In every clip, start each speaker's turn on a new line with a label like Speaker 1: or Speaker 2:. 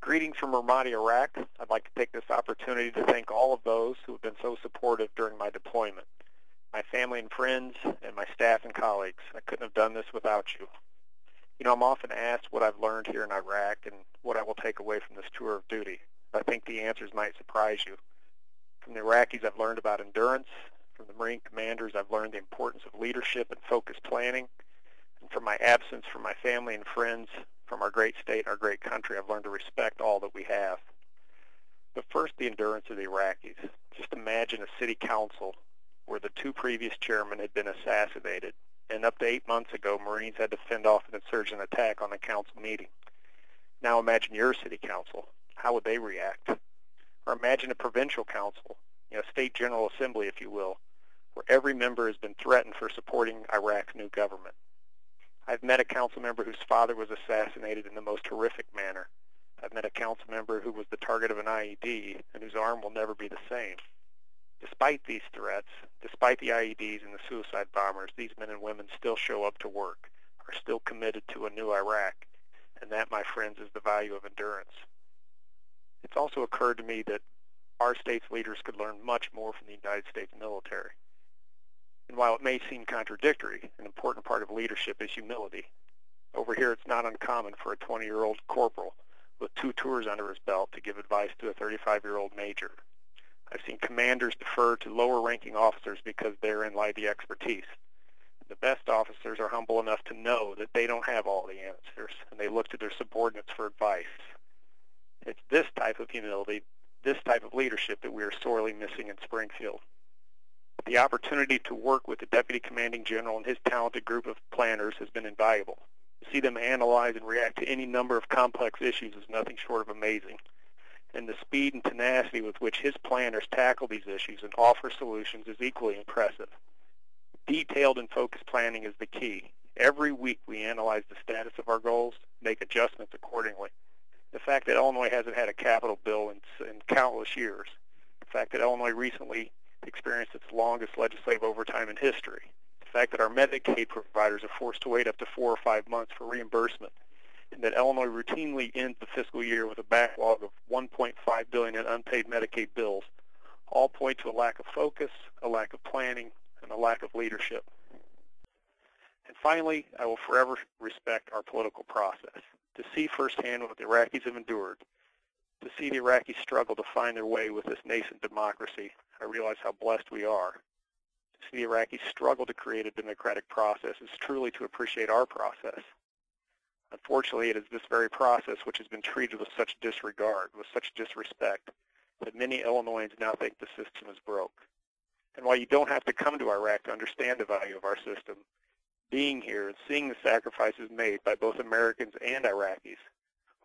Speaker 1: Greetings from Ramadi, Iraq. I'd like to take this opportunity to thank all of those who have been so supportive during my deployment. My family and friends, and my staff and colleagues. I couldn't have done this without you. You know, I'm often asked what I've learned here in Iraq and what I will take away from this tour of duty. I think the answers might surprise you. From the Iraqis, I've learned about endurance. From the Marine commanders, I've learned the importance of leadership and focused planning. And from my absence from my family and friends, from our great state and our great country, I've learned to respect all that we have. But first, the endurance of the Iraqis. Just imagine a city council where the two previous chairmen had been assassinated, and up to 8 months ago, Marines had to fend off an insurgent attack on a council meeting. Now imagine your city council. How would they react? Or imagine a provincial council, a state general assembly, if you will, where every member has been threatened for supporting Iraq's new government. I've met a council member whose father was assassinated in the most horrific manner. I've met a council member who was the target of an IED and whose arm will never be the same. Despite these threats, despite the IEDs and the suicide bombers, these men and women still show up to work, are still committed to a new Iraq, and that, my friends, is the value of endurance. It's also occurred to me that our state's leaders could learn much more from the United States military. And while it may seem contradictory, an important part of leadership is humility. Over here, it's not uncommon for a 20-year-old corporal with 2 tours under his belt to give advice to a 35-year-old major. I've seen commanders defer to lower-ranking officers because therein lie the expertise. The best officers are humble enough to know that they don't have all the answers, and they look to their subordinates for advice. It's this type of humility, this type of leadership that we are sorely missing in Springfield. The opportunity to work with the Deputy Commanding General and his talented group of planners has been invaluable. To see them analyze and react to any number of complex issues is nothing short of amazing. And the speed and tenacity with which his planners tackle these issues and offer solutions is equally impressive. Detailed and focused planning is the key. Every week we analyze the status of our goals, make adjustments accordingly. The fact that Illinois hasn't had a capital bill in countless years, the fact that Illinois recently experienced its longest legislative overtime in history, the fact that our Medicaid providers are forced to wait up to 4 or 5 months for reimbursement, and that Illinois routinely ends the fiscal year with a backlog of $1.5 billion in unpaid Medicaid bills, all point to a lack of focus, a lack of planning, and a lack of leadership. And finally, I will forever respect our political process. To see firsthand what the Iraqis have endured, to see the Iraqis struggle to find their way with this nascent democracy, I realize how blessed we are. To see the Iraqis struggle to create a democratic process is truly to appreciate our process. Unfortunately, it is this very process which has been treated with such disregard, with such disrespect, that many Illinoisans now think the system is broke. And while you don't have to come to Iraq to understand the value of our system, being here and seeing the sacrifices made by both Americans and Iraqis,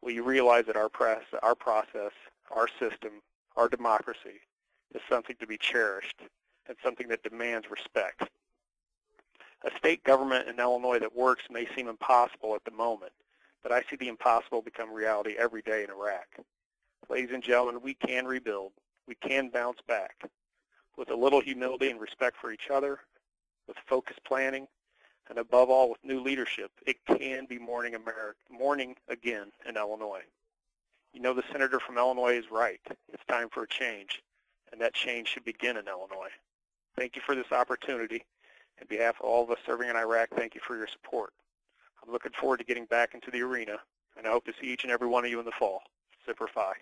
Speaker 1: will you realize that our process, our system, our democracy is something to be cherished and something that demands respect. A state government in Illinois that works may seem impossible at the moment, but I see the impossible become reality every day in Iraq. Ladies and gentlemen, we can rebuild. We can bounce back. With a little humility and respect for each other, with focused planning, and above all with new leadership, it can be morning again in Illinois. You know, the senator from Illinois is right. It's time for a change, and that change should begin in Illinois. Thank you for this opportunity. On behalf of all of us serving in Iraq, thank you for your support. I'm looking forward to getting back into the arena, and I hope to see each and every one of you in the fall. Semper Fi.